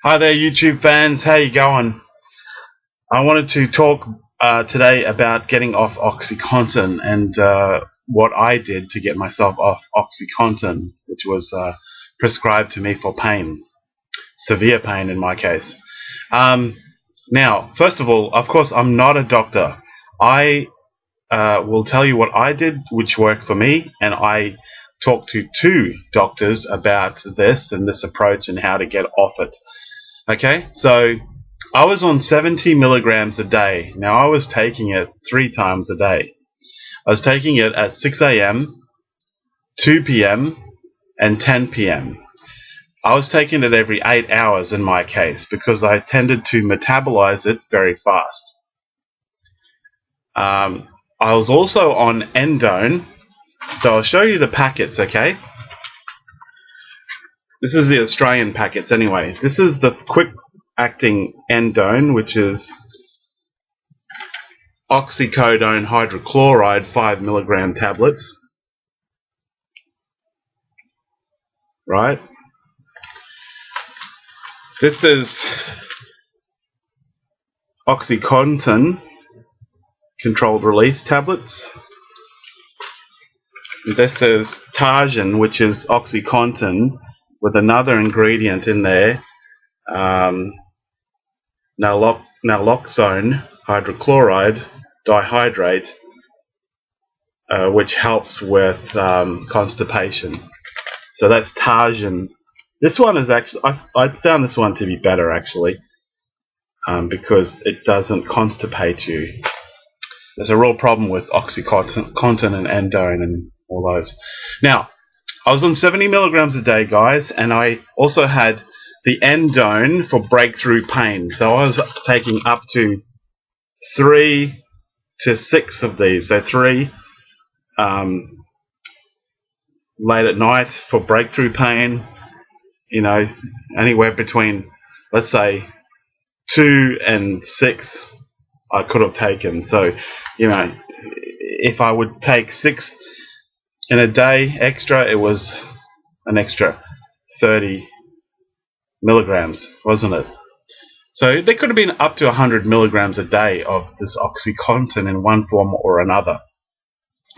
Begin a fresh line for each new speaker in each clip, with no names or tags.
Hi there, YouTube fans. How you going? I wanted to talk today about getting off Oxycontin and what I did to get myself off Oxycontin, which was prescribed to me for pain, severe pain in my case. Now, first of all, of course, I'm not a doctor. I will tell you what I did, which worked for me, and I talked to two doctors about this and this approach and how to get off it. Okay, so I was on 70 milligrams a day. Now I was taking it 3 times a day. I was taking it at 6 a.m., 2 p.m., and 10 p.m. I was taking it every 8 hours in my case because I tended to metabolize it very fast. I was also on Endone, so I'll show you the packets, okay? This is the Australian packets anyway. This is the quick-acting Endone, which is Oxycodone hydrochloride 5 milligram tablets. Right? This is Oxycontin controlled release tablets. This is Targin, which is Oxycontin with another ingredient in there, naloxone hydrochloride dihydrate, which helps with constipation. So that's Targin. This one is actually, I found this one to be better actually, because it doesn't constipate you. There's a real problem with Oxycontin and Endone and all those. Now, I was on 70 milligrams a day, guys, and I also had the Endone for breakthrough pain. So I was taking up to 3 to 6 of these. So 3 late at night for breakthrough pain, you know, anywhere between, let's say, 2 and 6 I could have taken. So, you know, if I would take 6 in a day extra, it was an extra 30 milligrams, wasn't it? So there could have been up to 100 milligrams a day of this Oxycontin in one form or another.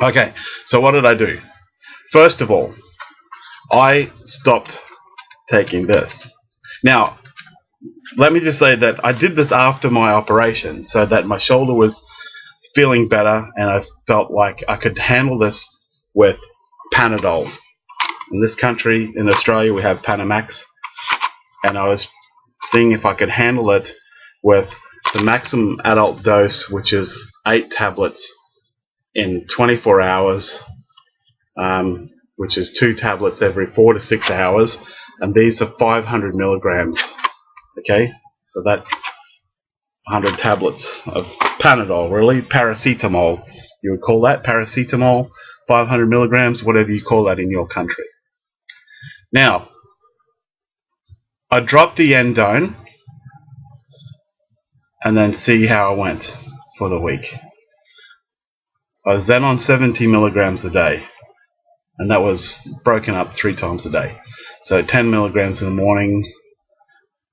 Okay, so what did I do? First of all, I stopped taking this. Now, let me just say that I did this after my operation, so that my shoulder was feeling better and I felt like I could handle this with Panadol. In this country, in Australia, we have Panamax, and I was seeing if I could handle it with the maximum adult dose, which is 8 tablets in 24 hours, which is 2 tablets every 4 to 6 hours, and these are 500 milligrams. Okay, so that's 100 tablets of Panadol, really, paracetamol. You would call that paracetamol, 500 milligrams, whatever you call that in your country. Now, I dropped the Endone and then see how I went for the week. I was then on 70 milligrams a day, and that was broken up 3 times a day. So 10 milligrams in the morning.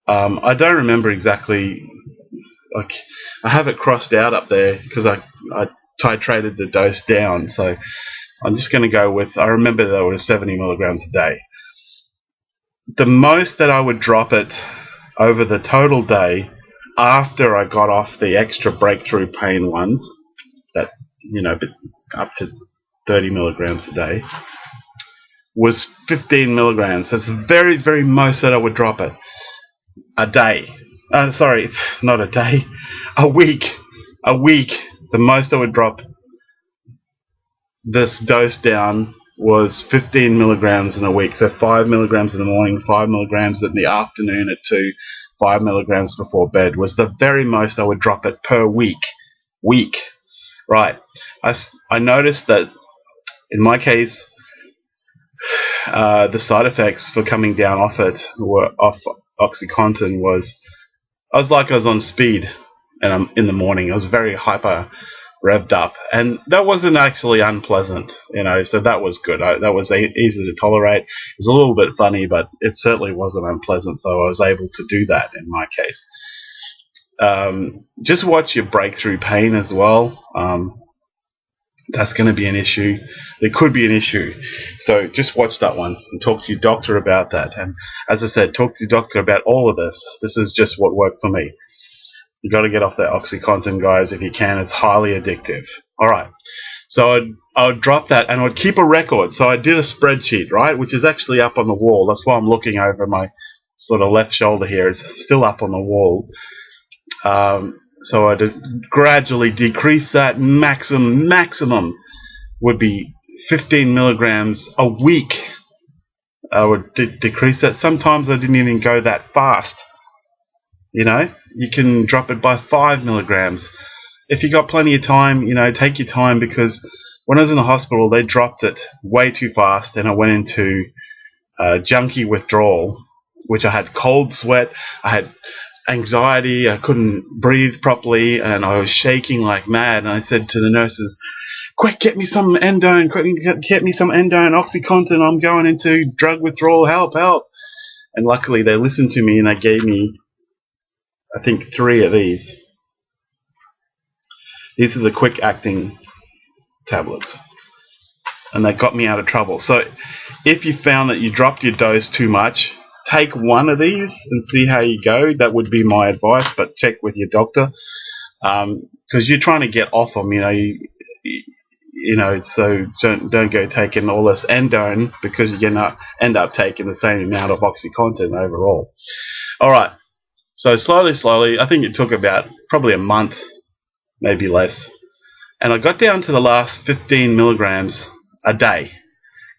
I don't remember exactly. I have it crossed out up there because I titrated the dose down. So I'm just going to go with, I remember that it was 70 milligrams a day. The most that I would drop it over the total day after I got off the extra breakthrough pain ones, that, you know, up to 30 milligrams a day, was 15 milligrams. That's the very, very most that I would drop it. A day. Sorry, not a day. A week. A week. The most I would drop this dose down was 15 milligrams in a week. So 5 milligrams in the morning, 5 milligrams in the afternoon at 2, 5 milligrams before bed was the very most I would drop it per week. Right. I noticed that in my case, the side effects for coming down off it, were off Oxycontin, was I was on speed and in the morning. I was very hyper revved up, and that wasn't actually unpleasant, so that was good. That was easy to tolerate. It was a little bit funny, but it certainly wasn't unpleasant, so I was able to do that in my case. Just watch your breakthrough pain as well. That's going to be an issue. There could be an issue. So just watch that one and talk to your doctor about that. And as I said, talk to your doctor about all of this. This is just what worked for me. You got to get off that Oxycontin, guys, if you can. It's highly addictive. All right. So I would drop that and I would keep a record. So I did a spreadsheet, right, which is actually up on the wall. That's why I'm looking over my sort of left shoulder here. It's still up on the wall. So I'd gradually decrease that. Maximum would be 15 milligrams a week. I would decrease that. Sometimes I didn't even go that fast. You can drop it by 5 milligrams. If you got plenty of time, take your time, because when I was in the hospital, they dropped it way too fast, and I went into junkie withdrawal, which I had cold sweat, I had anxiety, I couldn't breathe properly, and I was shaking like mad. And I said to the nurses, quick, get me some Endone, get me some Endone, Oxycontin, I'm going into drug withdrawal, help. And luckily they listened to me and they gave me, I think, 3 of these. These are the quick acting tablets, and they got me out of trouble. So if you found that you dropped your dose too much, take one of these and see how you go. That would be my advice, but check with your doctor, because you're trying to get off them. So don't go taking all this Endone, because you're gonna end up taking the same amount of Oxycontin overall. All right. So slowly, I think it took about probably a month, maybe less, and I got down to the last 15 milligrams a day.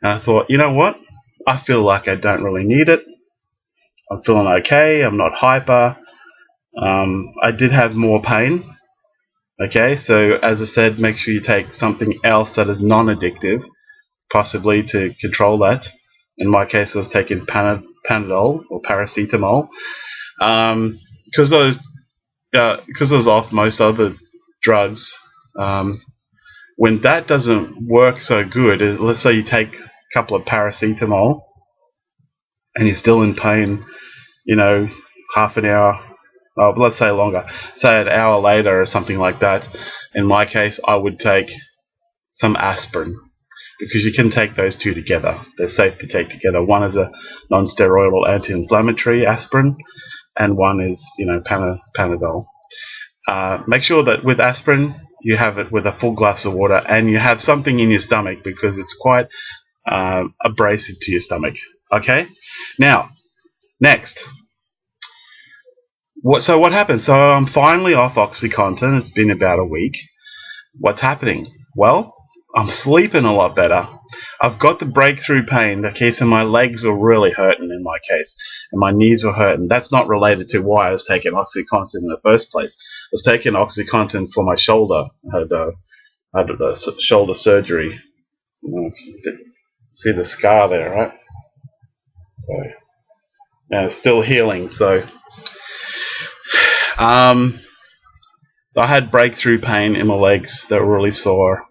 And I thought, you know what? I feel like I don't really need it. I'm feeling okay. I'm not hyper. I did have more pain. Okay, so as I said, make sure you take something else that is non-addictive, possibly to control that. In my case, I was taking Panadol or paracetamol, because I was off most other drugs. When that doesn't work so good, let's say you take a couple of paracetamol and you're still in pain, half an hour, let's say longer, say an hour later or something like that. In my case, I would take some aspirin, because you can take those two together. They're safe to take together. One is a non-steroidal anti-inflammatory aspirin, and one is, Panadol. Make sure that with aspirin, you have it with a full glass of water, and you have something in your stomach, because it's quite abrasive to your stomach. Okay? Now, next. What happened? So I'm finally off Oxycontin. It's been about a week. What's happening? Well, I'm sleeping a lot better. I've got the breakthrough pain. Okay, so my legs were really hurting in my case, and my knees were hurting. That's not related to why I was taking Oxycontin in the first place. I was taking Oxycontin for my shoulder. I had a shoulder surgery. See the scar there, right? So, and it's still healing. So I had breakthrough pain in my legs that were really sore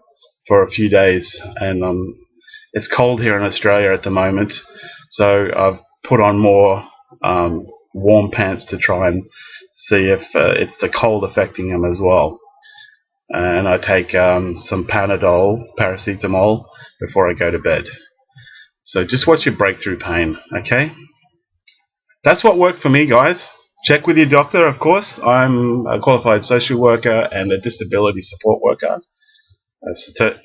for a few days, and it's cold here in Australia at the moment, so I've put on more warm pants to try and see if it's the cold affecting them as well. And I take some paracetamol before I go to bed. So just watch your breakthrough pain, okay? That's what worked for me, guys. Check with your doctor, of course. I'm a qualified social worker and a disability support worker. A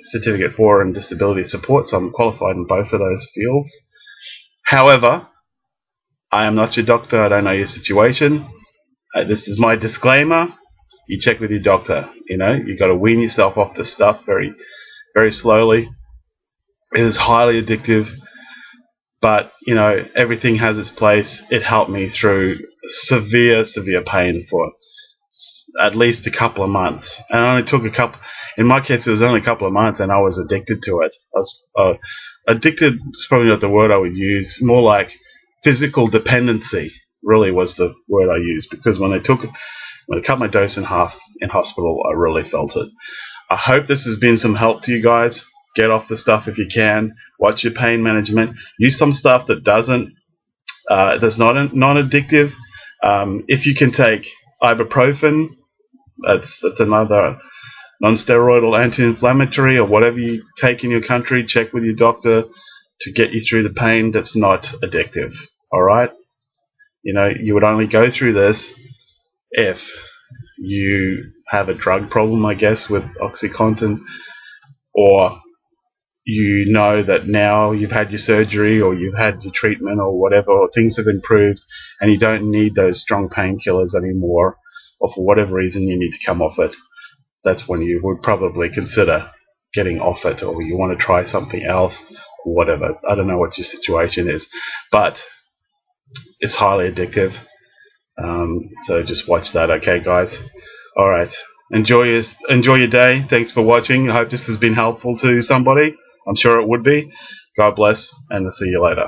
certificate for and disability support, so I'm qualified in both of those fields. However, I am not your doctor. I don't know your situation. This is my disclaimer. You check with your doctor. You got to wean yourself off the stuff very, very slowly. It is highly addictive, but everything has its place. It helped me through severe pain for at least a couple of months, and it only took a couple. In my case, it was only a couple of months, and I was addicted to it. I was addicted. Is probably not the word I would use. More like physical dependency. Really was the word I used, because when they cut my dose in half in hospital, I really felt it. I hope this has been some help to you guys. Get off the stuff if you can. Watch your pain management. Use some stuff that that's not non-addictive. If you can take ibuprofen, that's another non-steroidal anti-inflammatory, or whatever you take in your country. Check with your doctor to get you through the pain. That's not addictive. All right. You would only go through this if you have a drug problem, I guess, with Oxycontin, or you know that now you've had your surgery or you've had your treatment or whatever, or things have improved and you don't need those strong painkillers anymore, or for whatever reason you need to come off it. That's when you would probably consider getting off it, or you want to try something else or whatever. I don't know what your situation is, but it's highly addictive. So just watch that, okay, guys? All right. Enjoy your day. Thanks for watching. I hope this has been helpful to somebody. I'm sure it would be. God bless, and I'll see you later.